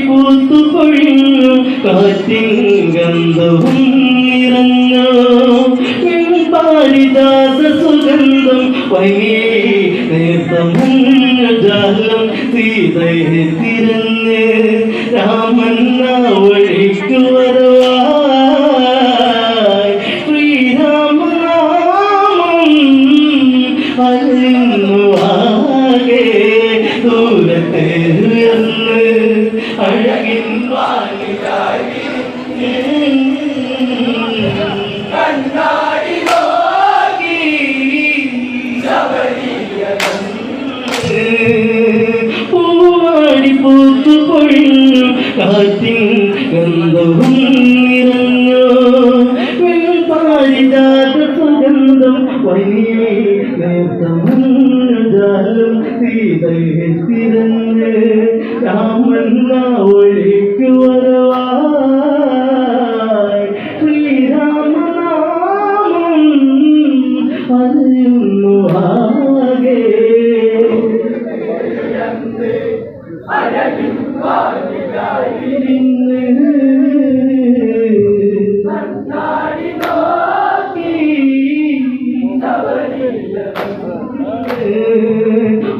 പൂത്തുപൊഴിഞ്ഞു കാറ്റിൻ ഗന്ധവും നിറഞ്ഞു പാരിജാത സുഗന്ധം വൈകി നേർത്തമഞ്ഞജാലം സീതയെ തിരഞ്ഞ് രാമൻ വഴിക്കു വരവായി ശ്രീരാമനാമം അലിന്നു ആകെ ദൂരത്തെ ഉയർന്ന് അഴകിൻ വാനിലായി കണ്ണാടി നോക്കി പൂവാടി പൂത്തു പൊഴിഞ്ഞു കാറ്റിൻ ഗന്ധവും നിറഞ്ഞു പാരിജാത സുഗന്ധം വലിയ നേർത്തമഞ്ഞജാലം സീതയെ തിരഞ്ഞ് രാമൻ ഒഴിക്കു വരവായി ശ്രീരാമനാമം അറിയുന്നു ആകെ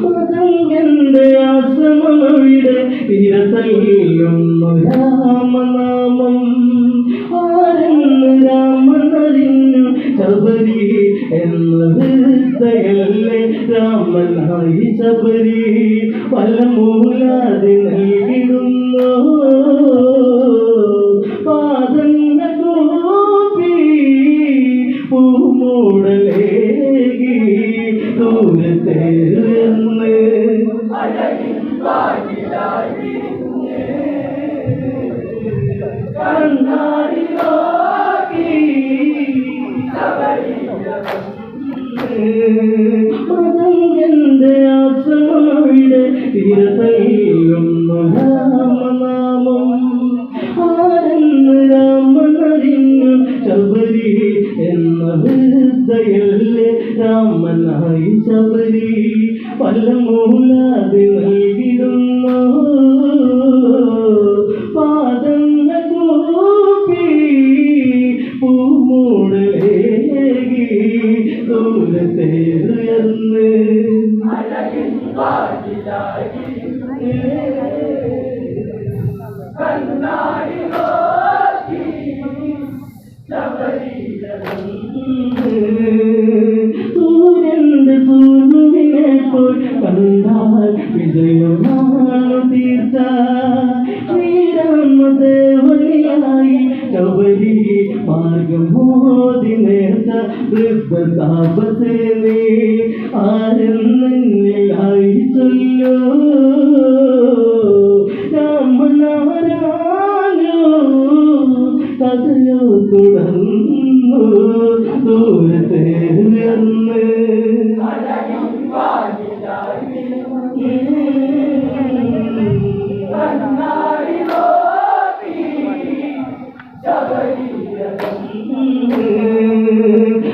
മതങ്ങളുടെ ആശ്രമവിടെ ഇരതയ്യുന്നു രാമനാമം ആരെന്ന് രാമനറിഞ്ഞു ശബരി എന്ന വൃദ്ധയല്ലേ രാമനായി ശബരി ഫലമൂലാതെ നൽകിടുന്നു പാദങ്ങൾ കൂപ്പി പൂമൂടലേകി ദൂരത്തെ ഉയർന്ന് കണ്ണാടി നോക്കി മതങ്ങളുടെ ആശ്രമവിടെ തീരതയ്യുന്നു രാമനാമം ആരെന്ന് രാമനറിഞ്ഞു ശബരി എന്ന വൃദ്ധയല്ലേ രാമനായി ശബരി ഫലമൂലാതെ നൽകിടുന്നു പാദങ്ങൾ കൂപ്പി പൂമൂടലേകി ദൂരത്തെ ഉയർന്ന് കണ്ണാടി നോക്കി സൂര്യന്റെ സൂര്യനെപ്പോൾ കണ്ടാൽ വിജയമാണ് തീർച്ച ശ്രീരാമദേവനിയായി ശബരി മാർഗം മോദി നേർച്ച വൃദ്ധതാപസേനേ ആരെന്നായി ചൊല്ലോ രാമനാരായണോ കഥയോ തുടർന്നു ദൂരത്തെ ഉയർന്ന്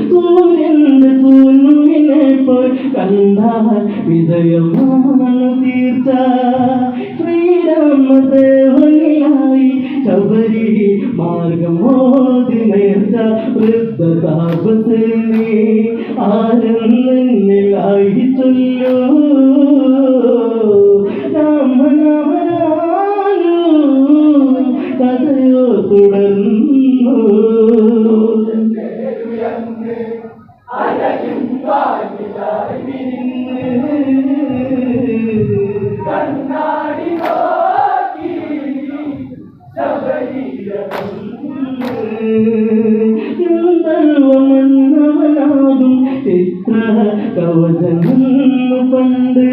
സൂര്യന്റെ സൂര്യനെപ്പോൾ കണ്ടാൽ വിജയമാണ് തീർച്ച ശ്രീരാമദേവനിയായി ശബരി മാർഗമോദി നേർച്ച വൃദ്ധതാപസേനേ ആരെന്നായി ചൊല്ലോ രാമനാമരാനോ കഥയോ തുടർന്നു കണ്ണാടി നോക്കി സർവമന്നവനാകും ചിത്ര കവചമെന്നു പണ്ട്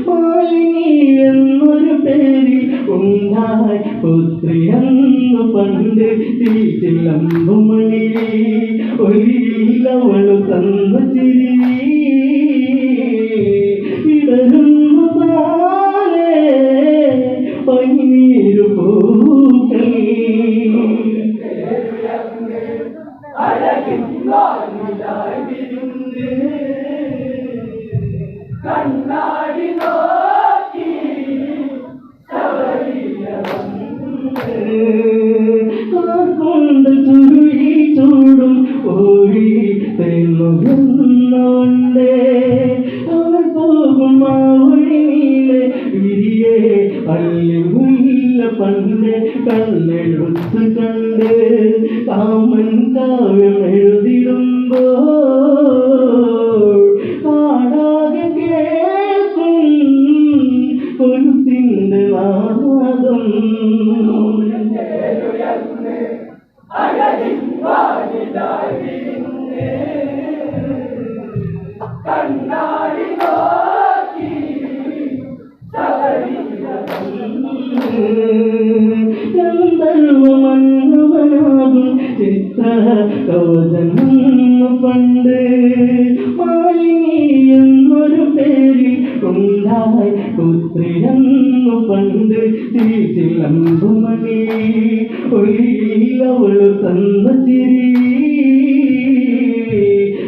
മാലിനി എന്നൊരു പേരിൽ ഉണ്ടായി പുത്രിയെന്നു പണ്ട് തീച്ചിലമ്പുമണി ഒരിയിലവളു തന്ന ചിരി ഇടരുന്നു താനേ അല്ലിമുല്ല പണ്ട് കണ്ണെഴുത്ത് കണ്ട് കാമൻ കാവ്യം എഴുതിടുമ്പോ കാടാകെ കേൾക്കും കൊലുസിന്റെ നാദം കണ്ണാടി നോക്കി ഗന്ധർവമന്നവനാകും ചിത്ര കവചമെന്നു പണ്ട് മാലിനി എന്നൊരു പേരിൽ ഉണ്ടായി പുത്രിയെന്നു പണ്ട് ചിലമ്പുമണി ഒലിയിൽ അവള് തന്ന ചിരി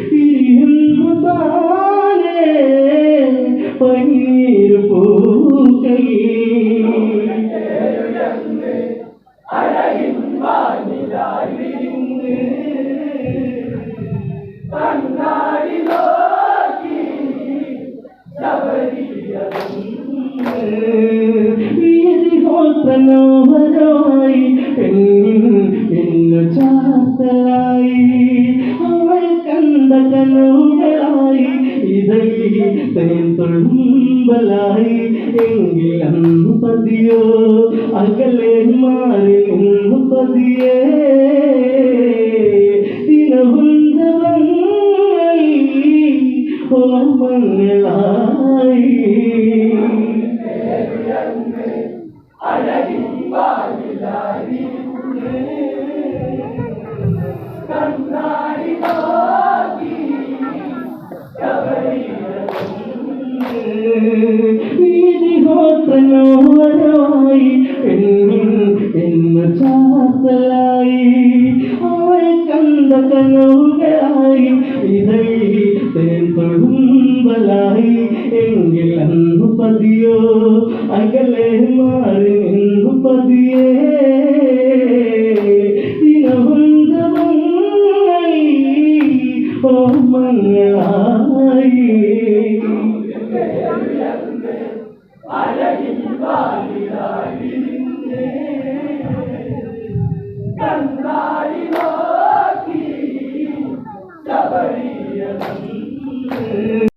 പിരിയുന്നു താനേ പനീർ പൂക്കൾ കണ്ണാടി നോക്കി വീതിഹോത്രനോഹരമായി പെണ്ണു ചാത്തലായി അവൾ കണ്ട കനവുകളായി ഇതളി തുളുമ്പലായി എങ്കിൽ അന്ന് പതിയോ അകലെ മാറി ഇന്ന് പതിയേ ദിനവൃന്ദവങ്ങൾ ഓർമ്മങ്ങളായി കണ്ണാടി നോക്കി വീതിഹോത്രനോഹരമായി പെണ്ണു ചാത്തലായി അവൾ കണ്ട കനവുകളായി ഇതളി തുളുമ്പലായി എങ്കിൽ അന്ന് പതിയോ അകലെ മാറി നിന്നു പതിയേ ദിനവൃന്ദവങ്ങൾ ഓർമ്മങ്ങളായി കണ്ണാടി നോക്കി